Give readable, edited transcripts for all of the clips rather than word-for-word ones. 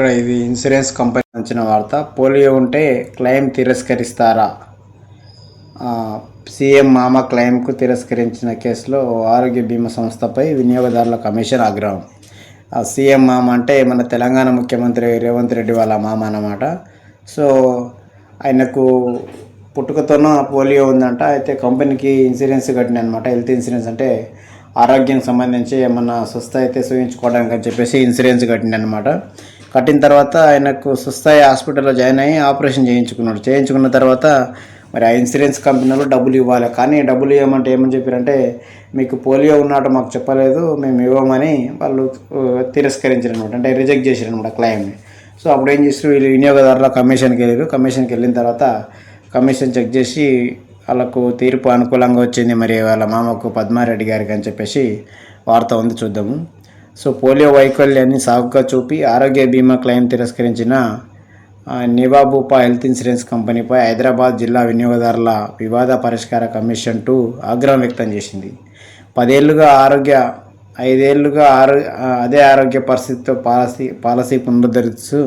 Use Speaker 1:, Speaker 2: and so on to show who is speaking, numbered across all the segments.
Speaker 1: ఇక్కడ ఇది insurance company వచ్చిన వార్త. పోలియో ఉంటే క్లెయిమ్ తిరస్కరిస్తారా? సీఎం మామ క్లెయిమ్కు తిరస్కరించిన కేసులో ఆరోగ్య బీమా సంస్థపై వినియోగదారుల కమిషన్ ఆగ్రహం. సీఎం మామ అంటే మన తెలంగాణ ముఖ్యమంత్రి రేవంత్ రెడ్డి వాళ్ళ మామ అన్నమాట. సో ఆయనకు పుట్టుకతోన పోలియో ఉందంట. అయితే కంపెనీకి ఇన్సూరెన్స్ కట్టిన అనమాట. హెల్త్ ఇన్సూరెన్స్ అంటే ఆరోగ్యానికి సంబంధించి ఏమన్నా స్వస్థ అయితే చూపించుకోవడానికి అని చెప్పేసి ఇన్సూరెన్స్ కట్టింది అనమాట. కట్టిన తర్వాత ఆయనకు సుస్థాయి హాస్పిటల్లో జాయిన్ అయ్యి ఆపరేషన్ చేయించుకున్న తర్వాత మరి ఆ ఇన్సూరెన్స్ కంపెనీలో డబ్బులు ఇవ్వాలి. కానీ డబ్బులు ఇవ్వమంటే ఏమని చెప్పారంటే, మీకు పోలియో ఉన్నట్టు మాకు చెప్పలేదు, మేము ఇవ్వమని వాళ్ళు తిరస్కరించారు అనమాట. అంటే రిజెక్ట్ చేశారు అనమాట క్లెయిమ్ని. సో అప్పుడు ఏం చేస్తారు, వీళ్ళు వినియోగదారుల కమిషన్కి వెళ్ళారు. కమిషన్కి వెళ్ళిన తర్వాత కమిషన్ చెక్ చేసి వాళ్ళకు తీర్పు అనుకూలంగా వచ్చింది. మరి వాళ్ళ మామకు పద్మారెడ్డి గారికి అని చెప్పేసి వార్త ఉంది, చూద్దాము. సో పోలియో వైకల్యాన్ని సాగుగా చూపి ఆరోగ్య బీమా క్లెయిమ్ తిరస్కరించిన నివాబూపా హెల్త్ ఇన్సూరెన్స్ కంపెనీపై హైదరాబాద్ జిల్లా వినియోగదారుల వివాద పరిష్కార కమిషన్ 2 ఆగ్రహం వ్యక్తం చేసింది. 10 ఏళ్లుగా 5 ఏళ్లుగా అదే ఆరోగ్య పరిస్థితితో పాలసీ పునరుద్ధరిస్తూ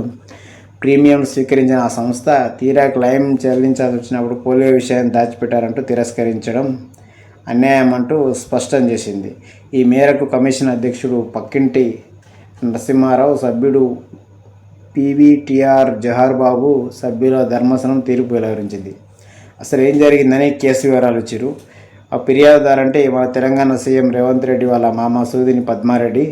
Speaker 1: ప్రీమియం స్వీకరించిన ఆ సంస్థ తీరా క్లెయిమ్ చెల్లించాల్సి వచ్చినప్పుడు పోలియో విషయాన్ని దాచిపెట్టారంటూ తిరస్కరించడం అన్యాయం అంటూ స్పష్టం చేసింది. ఈ మేరకు కమిషన్ అధ్యక్షుడు పక్కింటి నరసింహారావు, సభ్యుడు పీవీటీఆర్ జహర్ బాబు సభ్యుల ధర్మాసనం తీర్పు వెలువరించింది. అసలు ఏం జరిగిందని కేసు వివరాలు ఇచ్చారు. ఆ ఫిర్యాదుదారంటే మన తెలంగాణ సీఎం రేవంత్ రెడ్డి వాళ్ళ మామ సూదిని పద్మారెడ్డి,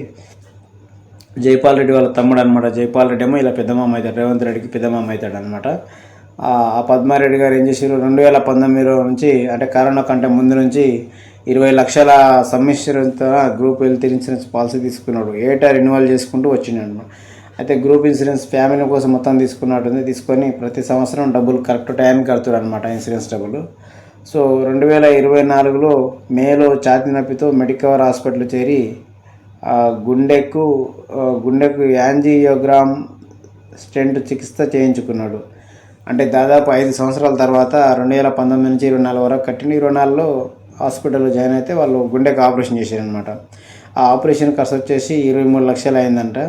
Speaker 1: జైపాల్ రెడ్డి వాళ్ళ తమ్ముడు అనమాట. జైపాల్ రెడ్డి ఏమో ఇలా పెద్దమామ అవుతాడు, రేవంత్ రెడ్డికి పెద్దమామ అవుతాడు అనమాట. ఆ పద్మారెడ్డి గారు ఏం చేశారు, 2019 నుంచి అంటే కరోనా కంటే ముందు నుంచి 20 లక్షల సమ్మిశ్రంతో గ్రూప్ హెల్త్ ఇన్సూరెన్స్ పాలసీ తీసుకున్నాడు. ఏటా రెన్యువల్ చేసుకుంటూ వచ్చినాడు. అయితే గ్రూప్ ఇన్సూరెన్స్ ఫ్యామిలీ కోసం మొత్తం తీసుకొని ప్రతి సంవత్సరం డబ్బులు కరెక్ట్ టైంకి కడుతాడు అనమాట, ఇన్సూరెన్స్ డబ్బులు. సో 2024లో మేలో ఛాతీ నొప్పితో మెడికవర్ హాస్పిటల్ చేరి గుండెకు యాంజియోగ్రామ్ స్టెంట్ చికిత్స చేయించుకున్నాడు. అంటే దాదాపు 5 సంవత్సరాల తర్వాత 2019 నుంచి 24 వరకు కట్టిన 24లో హాస్పిటల్లో జాయిన్ అయితే వాళ్ళు గుండెకు ఆపరేషన్ చేశారనమాట. ఆ ఆపరేషన్ ఖర్చు వచ్చేసి 23 లక్షలు అయిందంట.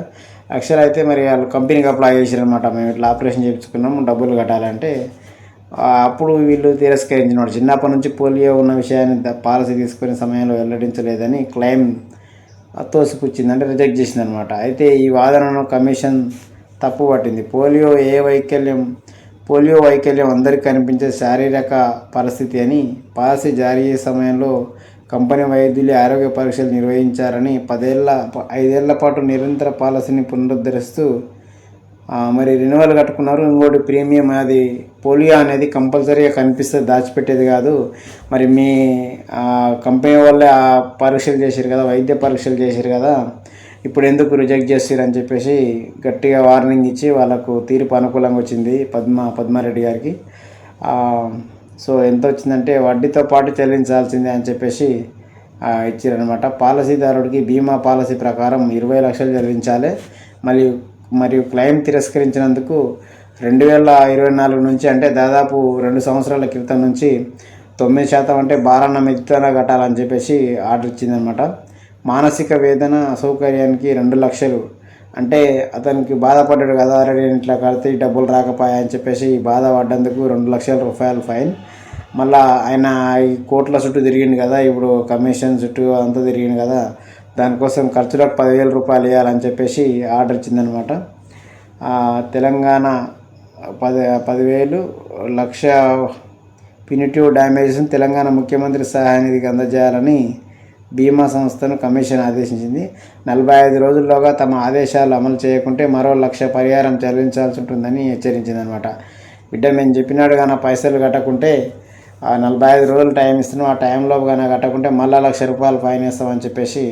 Speaker 1: లక్షలు అయితే మరి వాళ్ళు కంపెనీకి అప్లై చేశారనమాట, మేము ఇట్లా ఆపరేషన్ చేయించుకున్నాము, డబ్బులు కట్టాలంటే. అప్పుడు వీళ్ళు తిరస్కరించినాడు. చిన్నప్పటి నుంచి పోలియో ఉన్న విషయాన్ని పాలసీ తీసుకునే సమయంలో వెల్లడించలేదని క్లెయిమ్ తోసిపుచ్చింది, అంటే రిజెక్ట్ చేసిందనమాట. అయితే ఈ వాదనను కమిషన్ తప్పు పట్టింది. పోలియో వైకల్యం అందరికీ కనిపించే శారీరక పరిస్థితి అని, పాలసీ జారీ చేసే సమయంలో కంపెనీ వైద్యులు ఆరోగ్య పరీక్షలు నిర్వహించారని, 5 ఏళ్ల పాటు నిరంతర పాలసీని పునరుద్ధరిస్తూ మరి రెన్యువల్ కట్టుకున్నారు. ఇంకోటి ప్రీమియం, అది పోలియో అనేది కంపల్సరీగా కనిపిస్తే దాచిపెట్టేది కాదు. మరి మీ కంపెనీ వాళ్ళే ఆ పరీక్షలు చేశారు కదా, వైద్య పరీక్షలు చేశారు కదా, ఇప్పుడు ఎందుకు రిజెక్ట్ చేస్తారని చెప్పేసి గట్టిగా వార్నింగ్ ఇచ్చి వాళ్ళకు తీర్పు అనుకూలంగా వచ్చింది పద్మారెడ్డి గారికి. సో ఎంత వచ్చిందంటే వడ్డీతో పాటు చెల్లించాల్సిందే అని చెప్పేసి ఇచ్చారనమాట. పాలసీదారుడికి బీమా పాలసీ ప్రకారం 20 లక్షలు చెల్లించాలి. మరియు క్లెయిమ్ తిరస్కరించినందుకు 2024 నుంచి అంటే దాదాపు 2 సంవత్సరాల క్రితం నుంచి 9% అంటే భారాన్న మిగతాన కట్టాలని చెప్పేసి ఆర్డర్ ఇచ్చిందనమాట. మానసిక వేదన అసౌకర్యానికి 2 లక్షలు, అంటే అతనికి బాధపడ్డాడు కదా, నేను ఇట్లా కడితే డబ్బులు రాకపోయాయని చెప్పేసి బాధపడ్డందుకు 2 లక్షల రూపాయలు ఫైన్. మళ్ళీ ఆయన ఈ కోట్ల చుట్టూ తిరిగింది కదా, ఇప్పుడు కమిషన్ చుట్టూ అంతా తిరిగింది కదా, దానికోసం ఖర్చులకు 10,000 రూపాయలు ఇవ్వాలని చెప్పేసి ఆర్డర్ ఇచ్చిందనమాట. తెలంగాణ 10,000 లక్ష పినిటివ్ డ్యామేజెస్ని తెలంగాణ ముఖ్యమంత్రి సహాయ నిధికి అందజేయాలని బీమా సంస్థను కమిషన్ ఆదేశించింది. 45 రోజుల్లోగా తమ ఆదేశాలు అమలు చేయకుంటే మరో 1 లక్ష పరిహారం చెల్లించాల్సి ఉంటుందని హెచ్చరించిందనమాట. బిడ్డ మేము చెప్పినాడు కానీ పైసలు కట్టకుంటే 45 రోజులు టైం ఇస్తున్నాం, ఆ టైంలో కానీ కట్టకుంటే మళ్ళీ 1 లక్ష రూపాయలు ఫైన్ వేస్తామని చెప్పేసి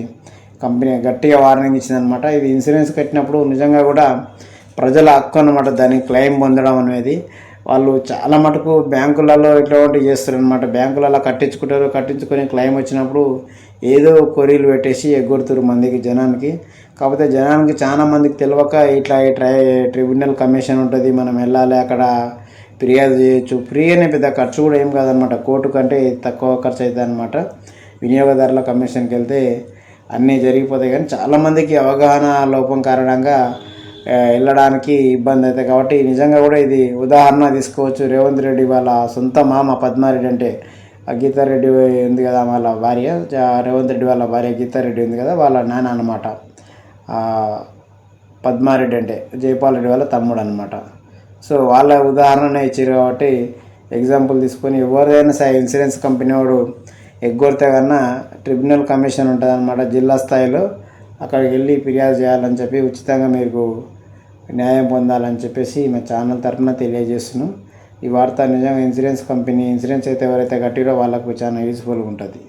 Speaker 1: కంపెనీ గట్టిగా వార్నింగ్ ఇచ్చిందనమాట. ఇది ఇన్సూరెన్స్ కట్టినప్పుడు నిజంగా కూడా ప్రజల హక్కు అనమాట, దానికి క్లెయిమ్ పొందడం అనేది. వాళ్ళు చాలా మటుకు బ్యాంకులలో ఇట్లాంటివి చేస్తారనమాట. బ్యాంకులలో కట్టించుకొని క్లెయిమ్ వచ్చినప్పుడు ఏదో కొరీలు పెట్టేసి ఎగ్గొడుతురు జనానికి. కాకపోతే జనానికి చాలా మందికి తెలియక ఇట్లా ట్రిబ్యునల్ కమిషన్ ఉంటుంది, మనం వెళ్ళాలి, అక్కడ ఫిర్యాదు చేయొచ్చు. ఫ్రీ అనే పెద్ద ఖర్చు కూడా ఏం కాదనమాట, కోర్టు కంటే తక్కువ ఖర్చు అవుతుంది అనమాట. వినియోగదారుల కమిషన్కి వెళ్తే అన్నీ జరిగిపోతాయి. కానీ చాలామందికి అవగాహన లోపం కారణంగా వెళ్ళడానికి ఇబ్బంది అవుతుంది. కాబట్టి నిజంగా కూడా ఇది ఉదాహరణ తీసుకోవచ్చు. రేవంత్ రెడ్డి వాళ్ళ సొంత మామ పద్మారెడ్డి అంటే గీతారెడ్డి ఉంది కదా, వాళ్ళ భార్య రేవంత్ రెడ్డి వాళ్ళ భార్య గీతారెడ్డి ఉంది కదా, వాళ్ళ నాన్న అనమాట. పద్మారెడ్డి అంటే జైపాల్ రెడ్డి వాళ్ళ తమ్ముడు అనమాట. సో వాళ్ళ ఉదాహరణ ఇచ్చారు కాబట్టి ఎగ్జాంపుల్ తీసుకొని ఎవరైనా సరే ఇన్సూరెన్స్ కంపెనీ వాడు ఎగ్గొడితే కన్నా ట్రిబ్యునల్ కమిషన్ ఉంటుంది అనమాట జిల్లా స్థాయిలో. అక్కడికి వెళ్ళి ఫిర్యాదు చేయాలని చెప్పి ఉచితంగా మీకు న్యాయం పొందాలని చెప్పేసి మా ఛానల్ తరఫున తెలియజేస్తున్నాం. ఈ వార్త నిజంగా ఇన్సూరెన్స్ కంపెనీ ఇన్సూరెన్స్ అయితే ఎవరైతే కట్టిరో వాళ్ళకు చాలా యూజ్ఫుల్గా ఉంటుంది.